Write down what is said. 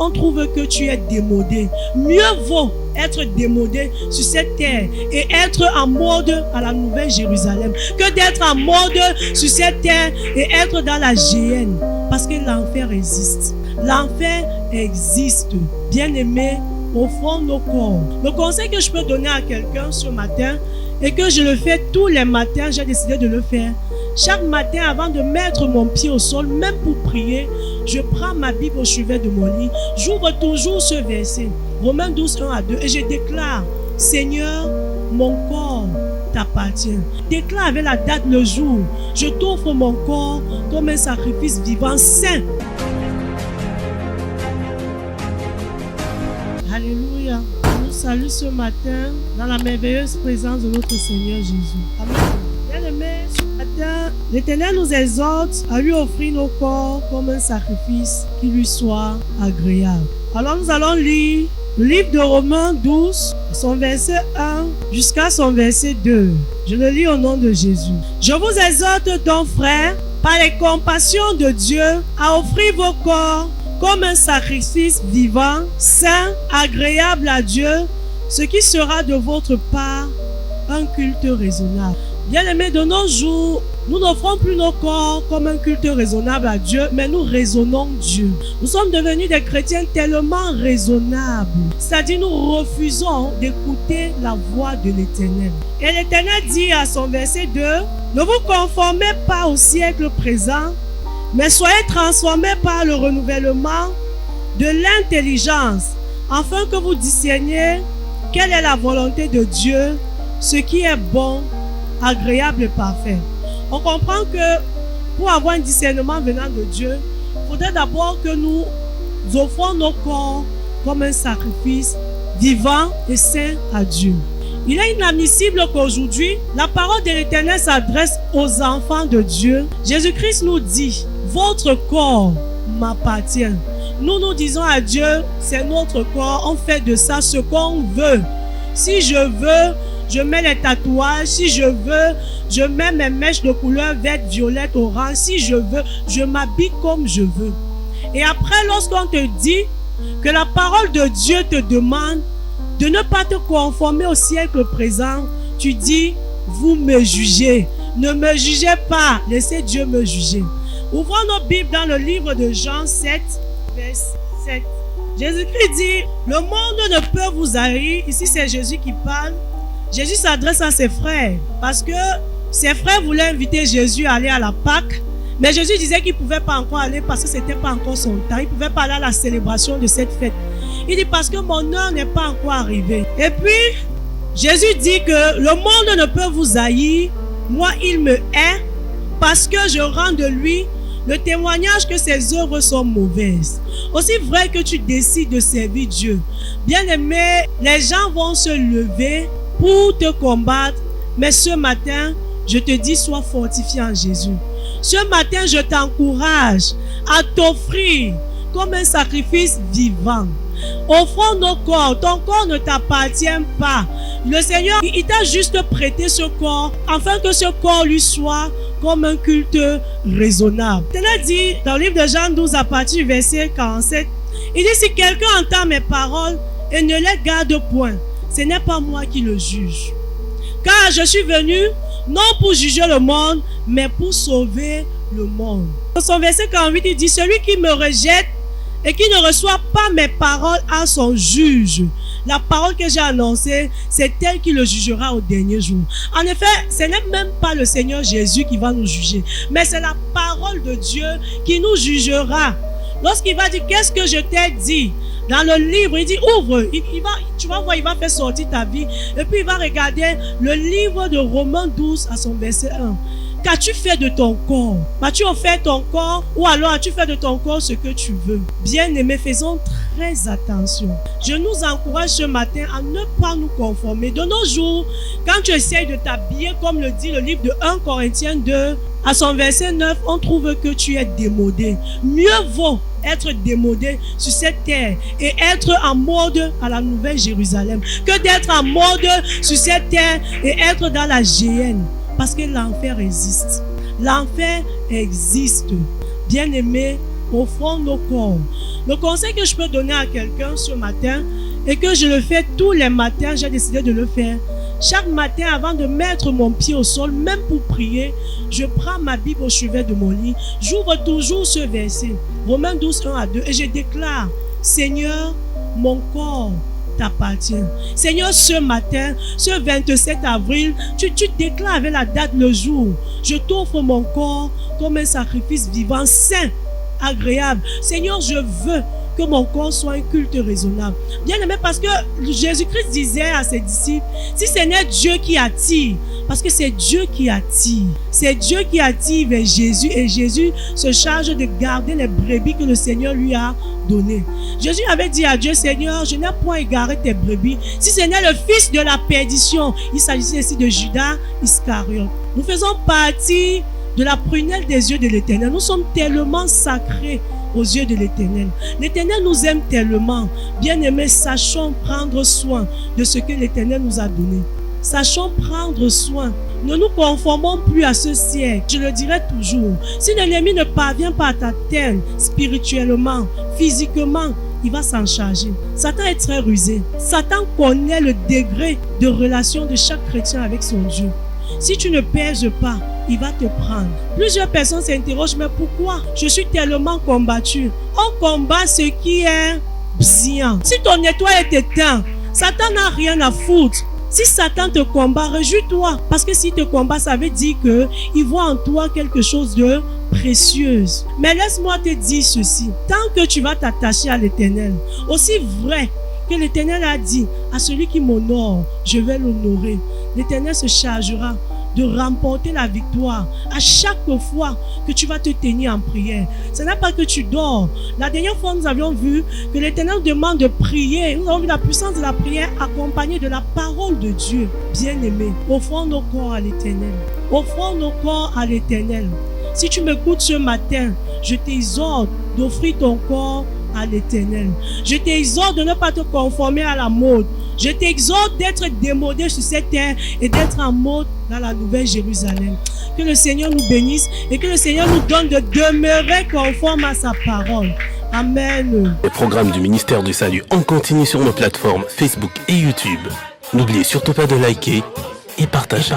on trouve que tu es démodé. Mieux vaut être démodé sur cette terre et être en mode à la Nouvelle Jérusalem que d'être en mode sur cette terre et être dans la géhenne. Parce que l'enfer existe. L'enfer existe. Bien-aimés, offrons nos corps. Le conseil que je peux donner à quelqu'un ce matin et que je le fais tous les matins, j'ai décidé de le faire. Chaque matin, avant de mettre mon pied au sol, même pour prier, je prends ma Bible au chevet de mon lit. J'ouvre toujours ce verset, Romains 12, 1 à 2, et je déclare, Seigneur, mon corps t'appartient. Déclare avec la date, le jour. Je t'offre mon corps comme un sacrifice vivant, saint. Alléluia. Je nous salue ce matin dans la merveilleuse présence de notre Seigneur Jésus. Amen. Bien-aimés, ce matin, l'Éternel nous exhorte à lui offrir nos corps comme un sacrifice qui lui soit agréable. Alors nous allons lire le livre de Romains 12, son verset 1 jusqu'à son verset 2. Je le lis au nom de Jésus. Je vous exhorte donc, frères, par les compassions de Dieu, à offrir vos corps comme un sacrifice vivant, saint, agréable à Dieu, ce qui sera de votre part un culte raisonnable. Bien-aimés, de nos jours, nous n'offrons plus nos corps comme un culte raisonnable à Dieu, mais nous raisonnons Dieu. Nous sommes devenus des chrétiens tellement raisonnables. C'est-à-dire, nous refusons d'écouter la voix de l'Éternel. Et l'Éternel dit à son verset 2, « Ne vous conformez pas au siècle présent, mais soyez transformés par le renouvellement de l'intelligence, afin que vous discerniez quelle est la volonté de Dieu, ce qui est bon, agréable et parfait. » On comprend que pour avoir un discernement venant de Dieu, il faudrait d'abord que nous offrons nos corps comme un sacrifice vivant et saint à Dieu. Il est inadmissible qu'aujourd'hui, la parole de l'Éternel s'adresse aux enfants de Dieu. Jésus-Christ nous dit, « Votre corps m'appartient. » Nous disons à Dieu, c'est notre corps, on fait de ça ce qu'on veut. Si je veux, je mets les tatouages. Si je veux, je mets mes mèches de couleur verte, violette, orange. Si je veux, je m'habille comme je veux. Et après, lorsqu'on te dit que la parole de Dieu te demande de ne pas te conformer au siècle présent, tu dis, vous me jugez. Ne me jugez pas, laissez Dieu me juger. Ouvrons nos Bibles dans le livre de Jean 7, verset 7. Jésus-Christ dit, le monde ne peut vous haïr. Ici, c'est Jésus qui parle. Jésus s'adresse à ses frères parce que ses frères voulaient inviter Jésus à aller à la Pâque, mais Jésus disait qu'il ne pouvait pas encore aller parce que ce n'était pas encore son temps. Il ne pouvait pas aller à la célébration de cette fête. Il dit parce que mon heure n'est pas encore arrivée. Et puis, Jésus dit que le monde ne peut vous haïr. Moi, il me hait parce que je rends de lui le témoignage que ses œuvres sont mauvaises. Aussi vrai que tu décides de servir Dieu. Bien-aimé, les gens vont se lever pour te combattre, mais ce matin, je te dis, sois fortifié en Jésus. Ce matin, je t'encourage à t'offrir comme un sacrifice vivant. Offrons nos corps. Ton corps ne t'appartient pas. Le Seigneur, il t'a juste prêté ce corps afin que ce corps lui soit comme un culte raisonnable. Il a dit dans le livre de Jean 12 à partir du verset 47, il dit, si quelqu'un entend mes paroles et ne les garde point, ce n'est pas moi qui le juge. Car je suis venu non pour juger le monde, mais pour sauver le monde. Dans son verset 48, il dit, celui qui me rejette et qui ne reçoit pas mes paroles à son juge. La parole que j'ai annoncée, c'est elle qui le jugera au dernier jour. En effet, ce n'est même pas le Seigneur Jésus qui va nous juger, mais c'est la parole de Dieu qui nous jugera. Lorsqu'il va dire, qu'est-ce que je t'ai dit? Dans le livre, il dit, ouvre. Tu vas voir, il va faire sortir ta vie. Et puis, il va regarder le livre de Romains 12 à son verset 1. Qu'as-tu fait de ton corps? As-tu offert ton corps? Ou alors as-tu fait de ton corps ce que tu veux? Bien-aimés, faisons très attention. Je nous encourage ce matin à ne pas nous conformer. De nos jours, quand tu essayes de t'habiller, comme le dit le livre de 1 Corinthiens 2, à son verset 9, on trouve que tu es démodé. Mieux vaut être démodé sur cette terre et être en mode à la Nouvelle Jérusalem que d'être en mode sur cette terre et être dans la géhenne. Parce que l'enfer existe. L'enfer existe. Bien-aimés, offrons nos corps. Le conseil que je peux donner à quelqu'un ce matin, et que je le fais tous les matins, j'ai décidé de le faire. Chaque matin, avant de mettre mon pied au sol, même pour prier, je prends ma Bible au chevet de mon lit. J'ouvre toujours ce verset, Romains 12, 1 à 2, et je déclare, Seigneur, mon corps t'appartient. Seigneur, ce matin, ce 27 avril, tu déclares avec la date, le jour, je t'offre mon corps comme un sacrifice vivant, saint, agréable. Seigneur, je veux que mon corps soit un culte raisonnable. Bien aimé, parce que Jésus-Christ disait à ses disciples, si ce n'est Dieu qui attire, parce que c'est Dieu qui attire. C'est Dieu qui attire vers Jésus, et Jésus se charge de garder les brebis que le Seigneur lui a données. Jésus avait dit à Dieu, Seigneur, je n'ai point égaré tes brebis. Si ce n'est le fils de la perdition, il s'agissait ici de Judas Iscariote. Nous faisons partie de la prunelle des yeux de l'Éternel. Nous sommes tellement sacrés aux yeux de l'Éternel. L'Éternel nous aime tellement. Bien-aimés, sachons prendre soin de ce que l'Éternel nous a donné. Sachons prendre soin. Ne nous conformons plus à ce siècle. Je le dirai toujours. Si l'ennemi ne parvient pas à t'atteindre spirituellement, physiquement, il va s'en charger. Satan est très rusé. Satan connaît le degré de relation de chaque chrétien avec son Dieu. Si tu ne pèses pas, il va te prendre. Plusieurs personnes s'interrogent, mais pourquoi je suis tellement combattu? On combat ce qui est bien. Si ton étoile est éteinte, Satan n'a rien à foutre. Si Satan te combat, réjouis-toi. Parce que s'il te combat, ça veut dire qu'il voit en toi quelque chose de précieux. Mais laisse-moi te dire ceci. Tant que tu vas t'attacher à l'Éternel, aussi vrai que l'Éternel a dit, à celui qui m'honore, je vais l'honorer. L'Éternel se chargera de remporter la victoire à chaque fois que tu vas te tenir en prière. Ce n'est pas que tu dors. La dernière fois, nous avions vu que l'Éternel demande de prier. Nous avons vu la puissance de la prière accompagnée de la parole de Dieu. Bien-aimés, offrons nos corps à l'Éternel. Offrons nos corps à l'Éternel. Si tu m'écoutes ce matin, je t'exhorte d'offrir ton corps à l'Éternel. Je t'exhorte de ne pas te conformer à la mode. Je t'exhorte d'être démodé sur cette terre et d'être en mode dans la Nouvelle Jérusalem. Que le Seigneur nous bénisse et que le Seigneur nous donne de demeurer conforme à sa parole. Amen. Les programmes du ministère du Salut en continu sur nos plateformes Facebook et YouTube. N'oubliez surtout pas de liker et partager.